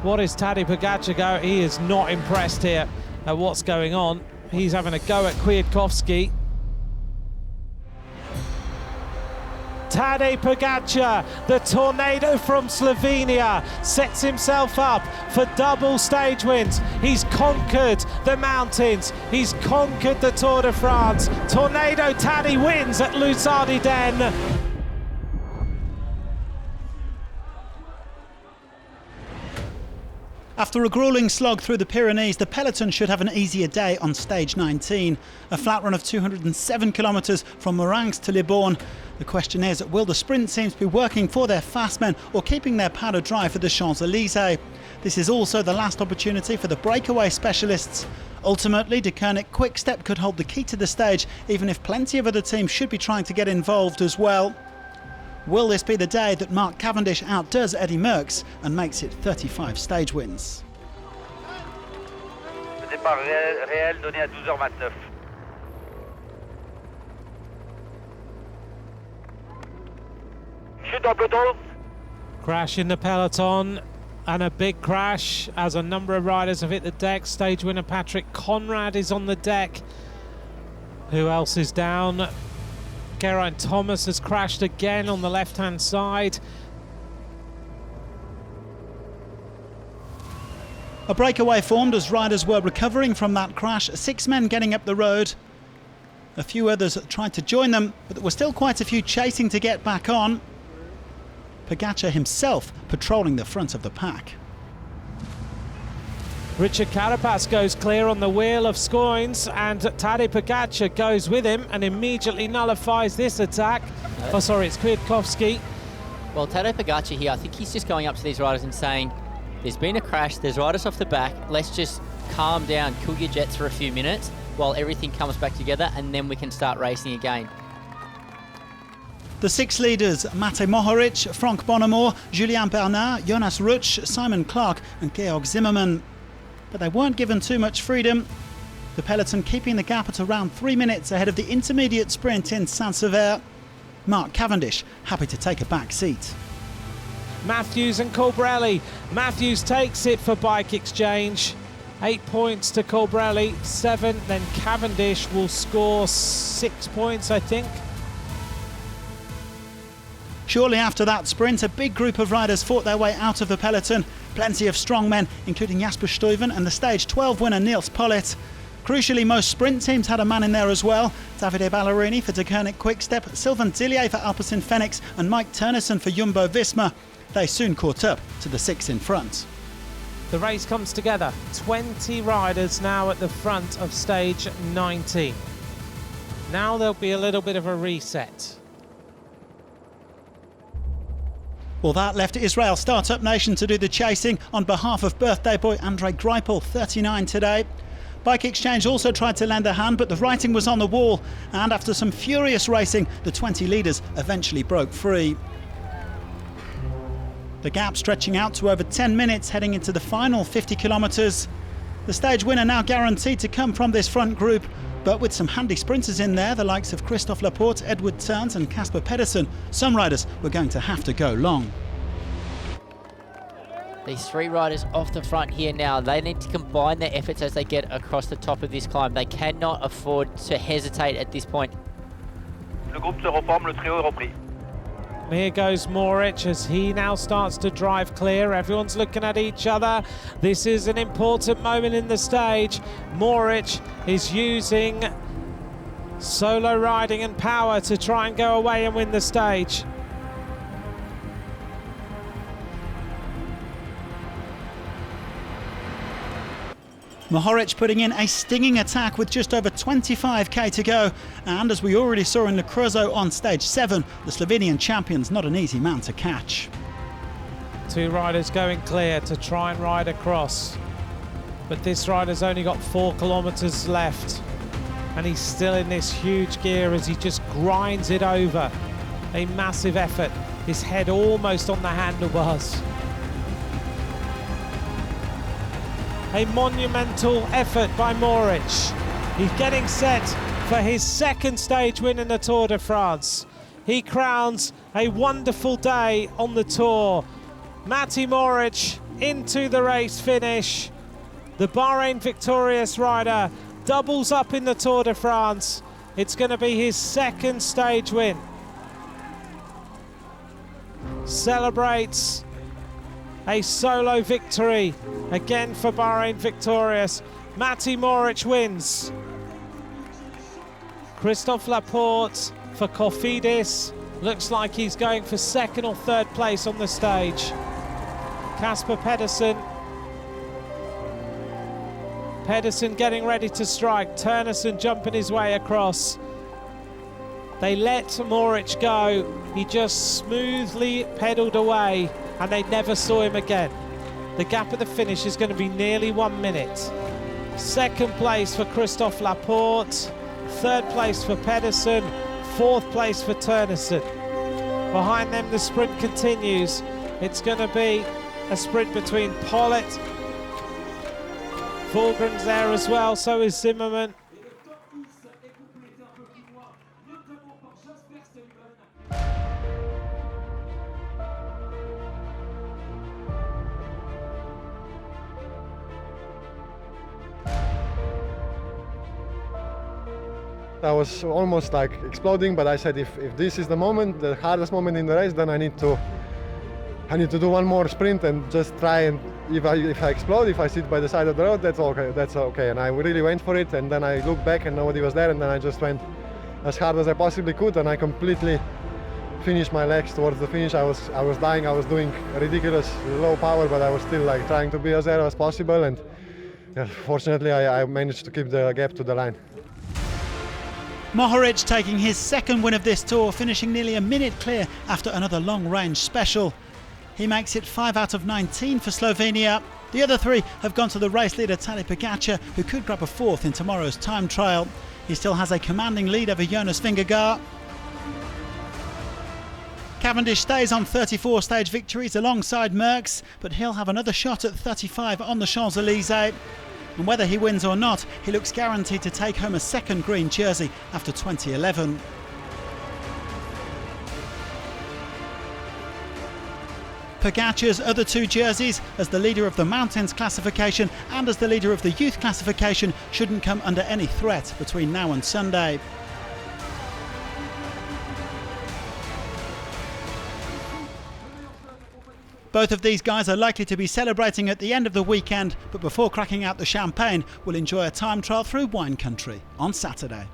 What is Tadej Pogačar go? He is not impressed here at what's going on. He's having a go at Kwiatkowski. Tadej Pogačar, the tornado from Slovenia, sets himself up for double stage wins. He's conquered the mountains. He's conquered the Tour de France. Tornado Tadej wins at Luzardiden. After a gruelling slog through the Pyrenees, the peloton should have an easier day on stage 19. A flat run of 207 kilometres from Mourenx to Libourne. The question is, will the sprint teams be working for their fast men or keeping their powder dry for the Champs-Élysées? This is also the last opportunity for the breakaway specialists. Ultimately, De Koning Quick-Step could hold the key to the stage, even if plenty of other teams should be trying to get involved as well. Will this be the day that Mark Cavendish outdoes Eddy Merckx and makes it 35 stage wins? Le départ réel donné à 12h29. Chute en peloton. Crash in the peloton, and a big crash as a number of riders have hit the deck. Stage winner Patrick Conrad is on the deck. Who else is down? Geraint Thomas has crashed again on the left-hand side. A breakaway formed as riders were recovering from that crash, 6 men getting up the road. A few others tried to join them, but there were still quite a few chasing to get back on. Pogačar himself patrolling the front of the pack. Richard Carapaz goes clear on the wheel of Scoins, and Tadej Pogačar goes with him and immediately nullifies this attack. Oh, sorry, it's Kwiatkowski. Well, Tadej Pogačar here, I think he's just going up to these riders and saying, there's been a crash, there's riders off the back, let's just calm down, cool your jets for a few minutes while everything comes back together, and then we can start racing again. The 6 leaders, Matej Mohoric, Franck Bonnemour, Julien Bernard, Jonas Rutsch, Simon Clark and Georg Zimmermann. But they weren't given too much freedom. The peloton keeping the gap at around 3 minutes ahead of the intermediate sprint in Saint-Sever. Mark Cavendish happy to take a back seat. Matthews and Colbrelli. Matthews takes it for Bike Exchange. 8 points to Colbrelli, 7. Then Cavendish will score 6 points, I think. Shortly after that sprint, a big group of riders fought their way out of the peloton. Plenty of strong men, including Jasper Stuyven and the stage 12 winner Niels Pollitt. Crucially, most sprint teams had a man in there as well. Davide Ballerini for De Koning Quick-Step, Sylvain Dillier for Alpecin Fenix and Mike Turnison for Jumbo-Visma. They soon caught up to the 6 in front. The race comes together. 20 riders now at the front of stage 19. Now there'll be a little bit of a reset. Well, that left Israel Startup Nation to do the chasing on behalf of birthday boy Andrei Greipel, 39 today. Bike Exchange also tried to lend a hand, but the writing was on the wall, and after some furious racing, the 20 leaders eventually broke free. The gap stretching out to over 10 minutes heading into the final 50 kilometres. The stage winner now guaranteed to come from this front group, but with some handy sprinters in there, the likes of Christophe Laporte, Edward Turns and Casper Pedersen, some riders were going to have to go long. These 3 riders off the front here now, they need to combine their efforts as they get across the top of this climb. They cannot afford to hesitate at this point. Le groupe se reforme, le trio est repris. Here goes Mourenx as he now starts to drive clear. Everyone's looking at each other. This is an important moment in the stage. Mourenx is using solo riding and power to try and go away and win the stage. Mohoric putting in a stinging attack with just over 25k to go, and as we already saw in Le Creusot on stage 7, the Slovenian champion's not an easy man to catch. 2 riders going clear to try and ride across, but this rider's only got 4 kilometres left, and he's still in this huge gear as he just grinds it over. A massive effort, his head almost on the handlebars. A monumental effort by Mourenx. He's getting set for his 2nd stage win in the Tour de France. He crowns a wonderful day on the Tour. Matej Mourenx into the race finish. The Bahrain victorious rider doubles up in the Tour de France. It's going to be his second stage win. Celebrates a solo victory again for Bahrain victorious. Tadej Mourenx wins. Christophe Laporte for Cofidis. Looks like he's going for second or third place on the stage. Casper Pedersen. Pedersen getting ready to strike. Ternesen jumping his way across. They let Mourenx go. He just smoothly pedalled away and they never saw him again. The gap at the finish is going to be nearly 1 minute. Second place for Christophe Laporte. Third place for Pedersen. Fourth place for Ternesen. Behind them the sprint continues. It's going to be a sprint between Pollitt. Fulgren's there as well, so is Zimmerman. I was almost like exploding, but I said if this is the moment, the hardest moment in the race, then I need to do one more sprint and just try, and if I explode, if I sit by the side of the road, that's okay. And I really went for it, and then I looked back and nobody was there, and then I just went as hard as I possibly could, and I completely finished my legs towards the finish. I was dying, I was doing ridiculous low power, but I was still like trying to be as aero as possible, and fortunately I managed to keep the gap to the line. Mourenx taking his second win of this tour, finishing nearly a minute clear after another long-range special. He makes it 5 out of 19 for Slovenia. The other 3 have gone to the race leader Tadej Pogačar, who could grab a 4th in tomorrow's time trial. He still has a commanding lead over Jonas Vingegaard. Cavendish stays on 34 stage victories alongside Mourenx, but he'll have another shot at 35 on the Champs-Élysées. And whether he wins or not, he looks guaranteed to take home a second green jersey after 2011. Pogačar's other 2 jerseys, as the leader of the mountains classification and as the leader of the youth classification, shouldn't come under any threat between now and Sunday. Both of these guys are likely to be celebrating at the end of the weekend, but before cracking out the champagne, will enjoy a time trial through wine country on Saturday.